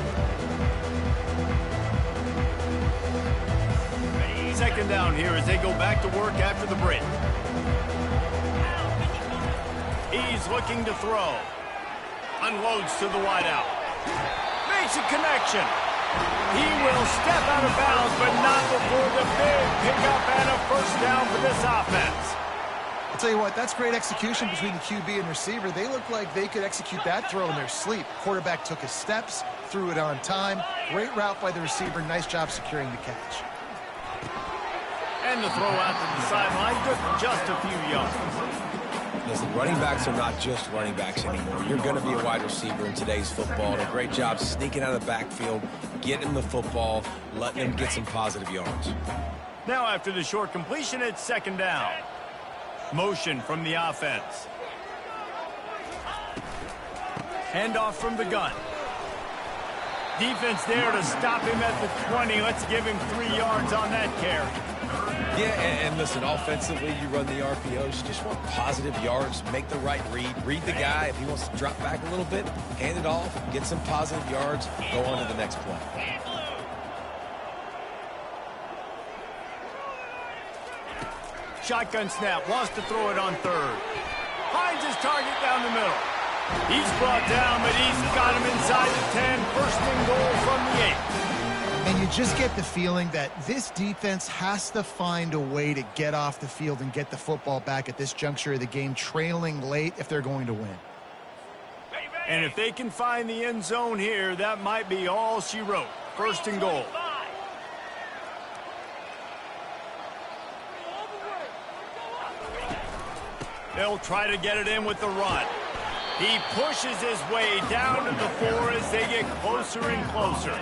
Second down here as they go back to work after the break. He's looking to throw. Unloads to the wideout. Makes a connection. He will step out of bounds, but not before the big pickup and a first down for this offense. I'll tell you what, that's great execution between the QB and receiver. They look like they could execute that throw in their sleep. Quarterback took his steps, threw it on time. Great route by the receiver. Nice job securing the catch. And the throw out to the sideline, just a few yards. Listen, running backs are not just running backs anymore. You're going to be a wide receiver in today's football. And a great job sneaking out of the backfield, getting the football, letting them get some positive yards. Now after the short completion, it's second down. Motion from the offense. Handoff from the gun. Defense there to stop him at the 20. Let's give him 3 yards on that carry. Yeah, and listen, offensively, you run the RPOs. You just want positive yards, make the right read the guy. If he wants to drop back a little bit, hand it off, get some positive yards, go on to the next play. Shotgun snap, wants to throw it on third. Finds his target down the middle. He's brought down, but he's got him inside the 10. First and goal from the 8. And you just get the feeling that this defense has to find a way to get off the field and get the football back at this juncture of the game, trailing late if they're going to win. And if they can find the end zone here, that might be all she wrote. First and goal. They'll try to get it in with the run. He pushes his way down to the 4 as they get closer and closer.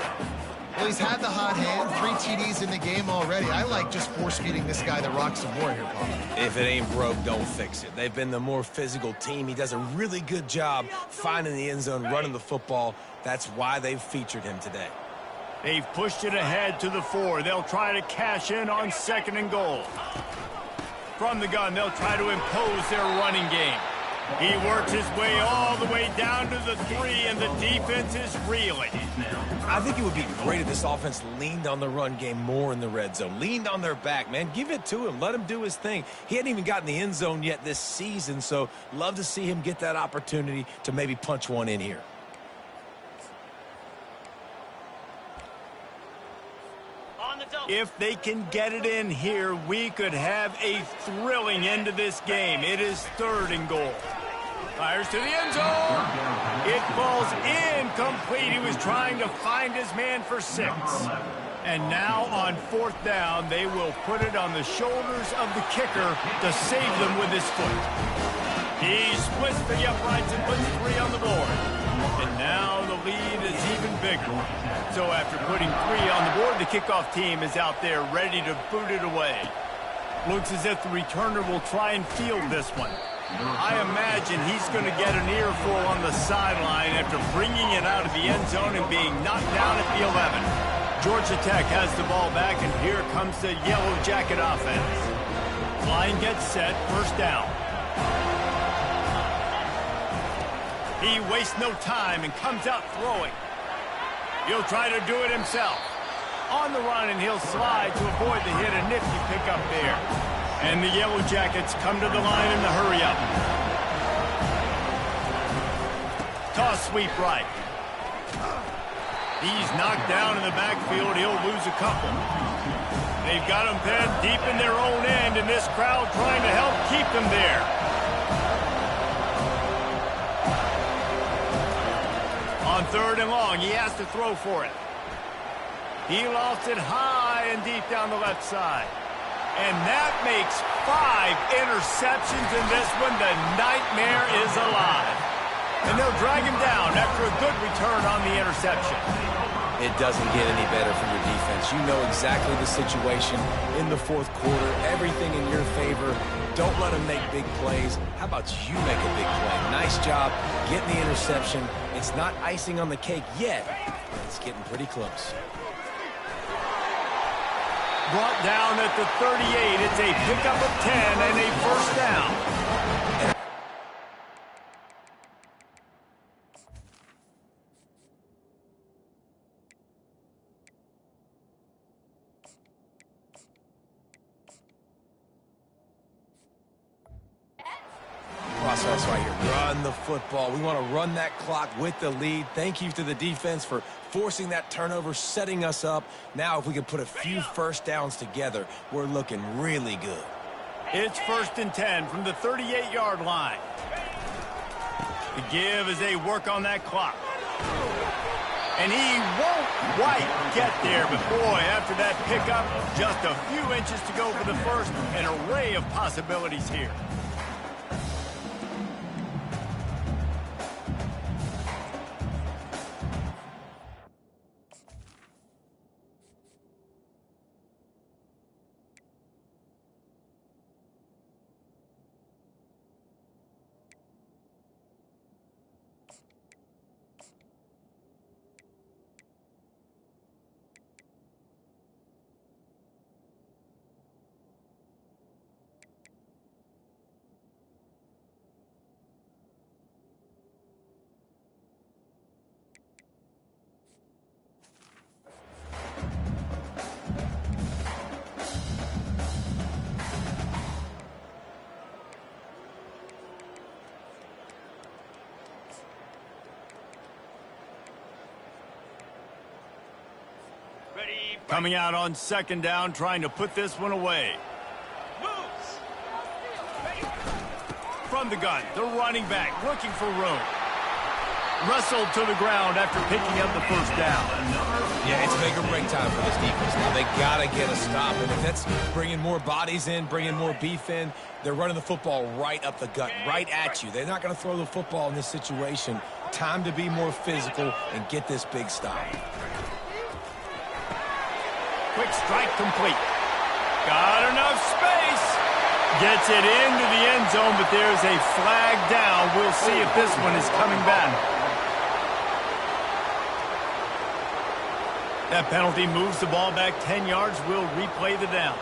Well, he's had the hot hand, 3 TDs in the game already. I like just force-feeding this guy the rock some more here, Paul. If it ain't broke, don't fix it. They've been the more physical team. He does a really good job finding the end zone, running the football. That's why they've featured him today. They've pushed it ahead to the 4. They'll try to cash in on second and goal. From the gun, they'll try to impose their running game. He works his way all the way down to the 3, and the defense is reeling. I think it would be great if this offense leaned on the run game more in the red zone. Leaned on their back, man. Give it to him. Let him do his thing. He hadn't even gotten the end zone yet this season, so love to see him get that opportunity to maybe punch one in here. If they can get it in here, we could have a thrilling end to this game. It is third and goal. Fires to the end zone. It falls incomplete. He was trying to find his man for 6. And now on 4th down, they will put it on the shoulders of the kicker to save them with his foot. He splits the uprights and puts 3 on the board. And now the lead is even bigger. So after putting 3 on the board, the kickoff team is out there ready to boot it away. Looks as if the returner will try and field this one. I imagine he's going to get an earful on the sideline after bringing it out of the end zone and being knocked down at the 11. Georgia Tech has the ball back, and here comes the Yellow Jacket offense. Line gets set, 1st down. He wastes no time and comes out throwing. He'll try to do it himself. On the run, and he'll slide to avoid the hit. A nifty pickup there. And the Yellow Jackets come to the line in the hurry-up. Toss sweep right. He's knocked down in the backfield. He'll lose a couple. They've got him pinned deep in their own end, and this crowd trying to help keep them there. On 3rd and long, he has to throw for it. He lofts it high and deep down the left side. And that makes 5 interceptions in this one. The nightmare is alive. And they'll drag him down after a good return on the interception. It doesn't get any better for your defense. You know exactly the situation in the 4th quarter. Everything in your favor. Don't let them make big plays. How about you make a big play? Nice job getting the interception. It's not icing on the cake yet, but it's getting pretty close. Brought down at the 38. It's a pickup of 10 and a 1st down. Process right here. Run the football. We want to run that clock with the lead. Thank you to the defense for forcing that turnover, setting us up. Now if we can put a few 1st downs together, we're looking really good. It's 1st and 10 from the 38-yard line. The give as they work on that clock. And he won't quite get there, but boy, after that pickup, just a few inches to go for the 1st. An array of possibilities here. Coming out on 2nd down, trying to put this one away. From the gun, the running back looking for room. Wrestled to the ground after picking up the 1st down. Yeah, it's make or break time for this defense. Now they got to get a stop, and if that's bringing more bodies in, bringing more beef in, they're running the football right up the gut, right at you. They're not going to throw the football in this situation. Time to be more physical and get this big stop. Quick strike complete. Got enough space. Gets it into the end zone, but there's a flag down. We'll see if this one is coming back. That penalty moves the ball back 10 yards. We'll replay the down.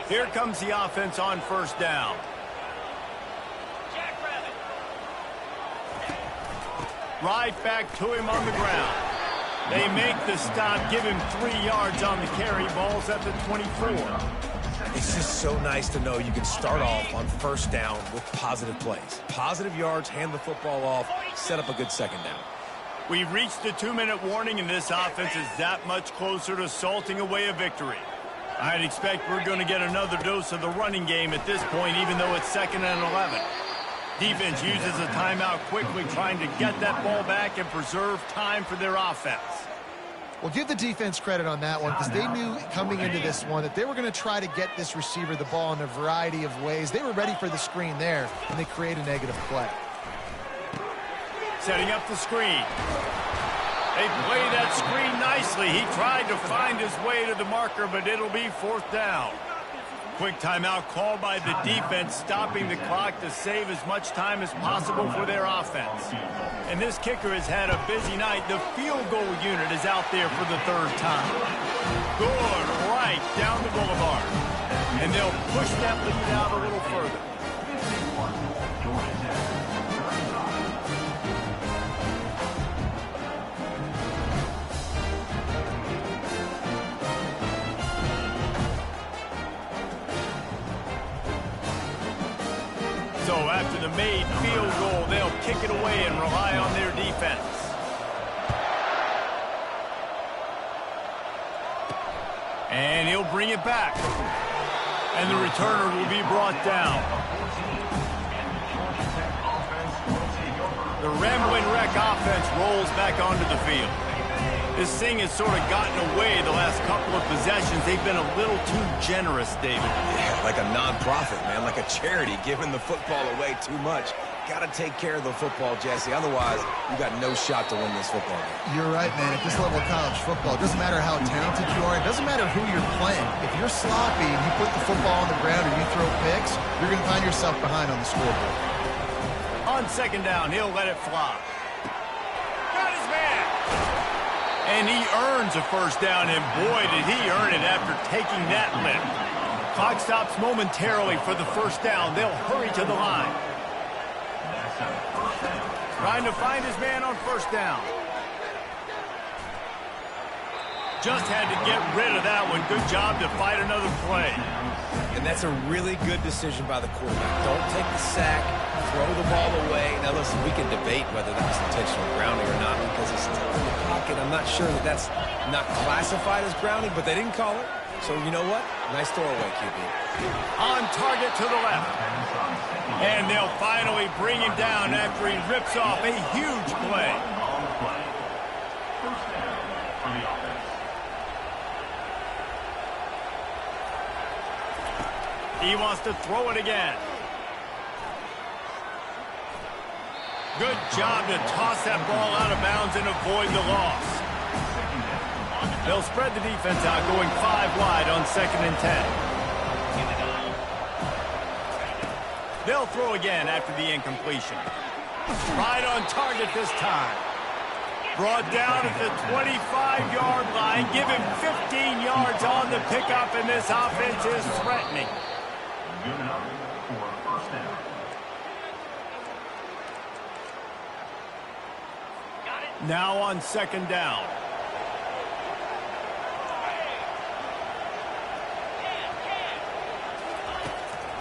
Here comes the offense on 1st down. Right back to him on the ground. They make the stop, give him 3 yards on the carry. Ball's at the 24. It's just so nice to know you can start off on 1st down with positive plays. Positive yards, hand the football off, set up a good 2nd down. We've reached the 2-minute warning, and this offense is that much closer to salting away a victory. I'd expect we're going to get another dose of the running game at this point, even though it's 2nd and 11. Defense uses a timeout quickly, trying to get that ball back and preserve time for their offense. Well, give the defense credit on that one, because they knew coming into this one that they were going to try to get this receiver the ball in a variety of ways. They were ready for the screen there, and they create a negative play. Setting up the screen. They play that screen nicely. He tried to find his way to the marker, but it'll be 4th down. Quick timeout called by the defense, stopping the clock to save as much time as possible for their offense. And this kicker has had a busy night. The field goal unit is out there for the 3rd time. Good, right down the boulevard. And they'll push that lead out a little further. So after the made field goal, they'll kick it away and rely on their defense. And he'll bring it back. And the returner will be brought down. The Rambling Wreck offense rolls back onto the field. This thing has sort of gotten away the last couple of possessions. They've been a little too generous, David. Yeah, like a non-profit, man, like a charity, giving the football away too much. Got to take care of the football, Jesse. Otherwise, you got no shot to win this football game. You're right, man. At this level of college football, it doesn't matter how talented you are. It doesn't matter who you're playing. If you're sloppy and you put the football on the ground and you throw picks, you're going to find yourself behind on the scoreboard. On 2nd down, he'll let it fly. Got his man. And he earns a 1st down, and boy, did he earn it after taking that lift. Clock stops momentarily for the 1st down. They'll hurry to the line. Trying to find his man on 1st down. Just had to get rid of that one. Good job to fight another play. And that's a really good decision by the quarterback. Don't take the sack, throw the ball away. Now, listen, we can debate whether that was intentional grounding or not because he's still in the pocket. I'm not sure that that's not classified as grounding, but they didn't call it. So, you know what? Nice throwaway, QB. On target to the left. And they'll finally bring him down after he rips off a huge play. He wants to throw it again. Good job to toss that ball out of bounds and avoid the loss. They'll spread the defense out, going 5 wide on 2nd and 10. They'll throw again after the incompletion. Right on target this time. Brought down at the 25-yard line. Give him 15 yards on the pickup, and this offense is threatening. Good enough for 1st down. Now on 2nd down.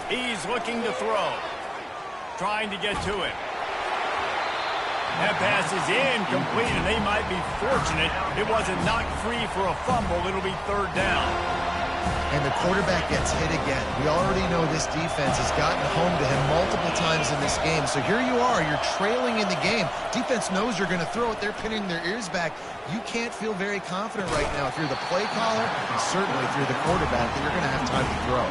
He's looking to throw. Trying to get to it. That pass is incomplete, and they might be fortunate it wasn't knocked free for a fumble. It'll be 3rd down. And the quarterback gets hit again. We already know this defense has gotten home to him multiple times in this game. So here you are, you're trailing in the game. Defense knows you're going to throw it. They're pinning their ears back. You can't feel very confident right now if you're the play caller, and certainly if you're the quarterback, that you're going to have time to throw.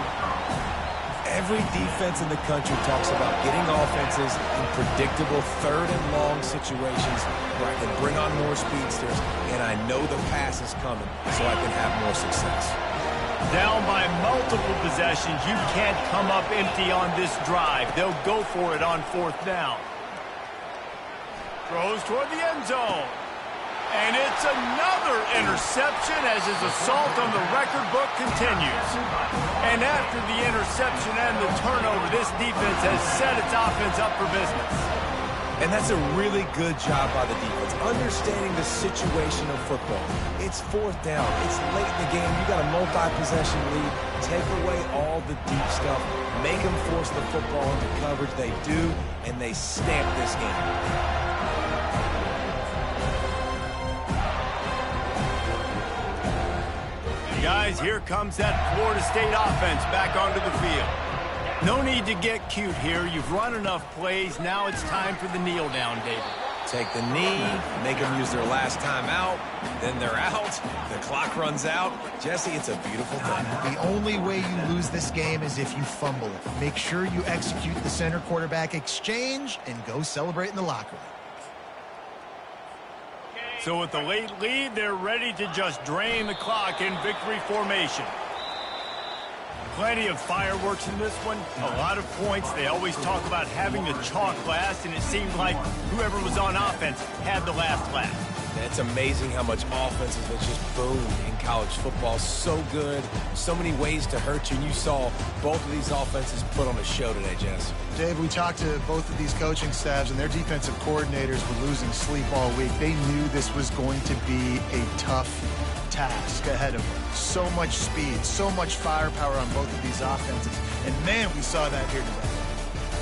Every defense in the country talks about getting offenses in predictable 3rd and long situations where I can bring on more speedsters, and I know the pass is coming, so I can have more success. Down by multiple possessions, you can't come up empty on this drive. They'll go for it on 4th down. Throws toward the end zone. And it's another interception as his assault on the record book continues. And after the interception and the turnover, this defense has set its offense up for business. And that's a really good job by the defense, understanding the situation of football. It's 4th down. It's late in the game. You got a multi-possession lead. Take away all the deep stuff. Make them force the football into coverage. They do, and they stamp this game. guys, here comes that Florida State offense back onto the field. No need to get cute here. You've run enough plays. Now it's time for the kneel down, David. Take the knee, make them use their last time out, then they're out, the clock runs out. Jesse, it's a beautiful thing. The only way you lose this game is if you fumble it. Make sure you execute the center quarterback exchange and go celebrate in the locker room. So with the late lead, they're ready to just drain the clock in victory formation. Plenty of fireworks in this one, a lot of points. They always talk about having the chalk last, and it seemed like whoever was on offense had the last laugh. It's amazing how much offense has just boomed in college football. So good, so many ways to hurt you, and you saw both of these offenses put on a show today, Jess. Dave, we talked to both of these coaching staffs, and their defensive coordinators were losing sleep all week. They knew this was going to be a tough task ahead of them. So much speed, so much firepower on both of these offenses. And, man, we saw that here today.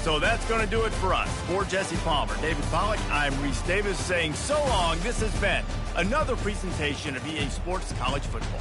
So that's going to do it for us. For Jesse Palmer, David Pollack, I'm Reese Davis saying so long. This has been another presentation of EA Sports College Football.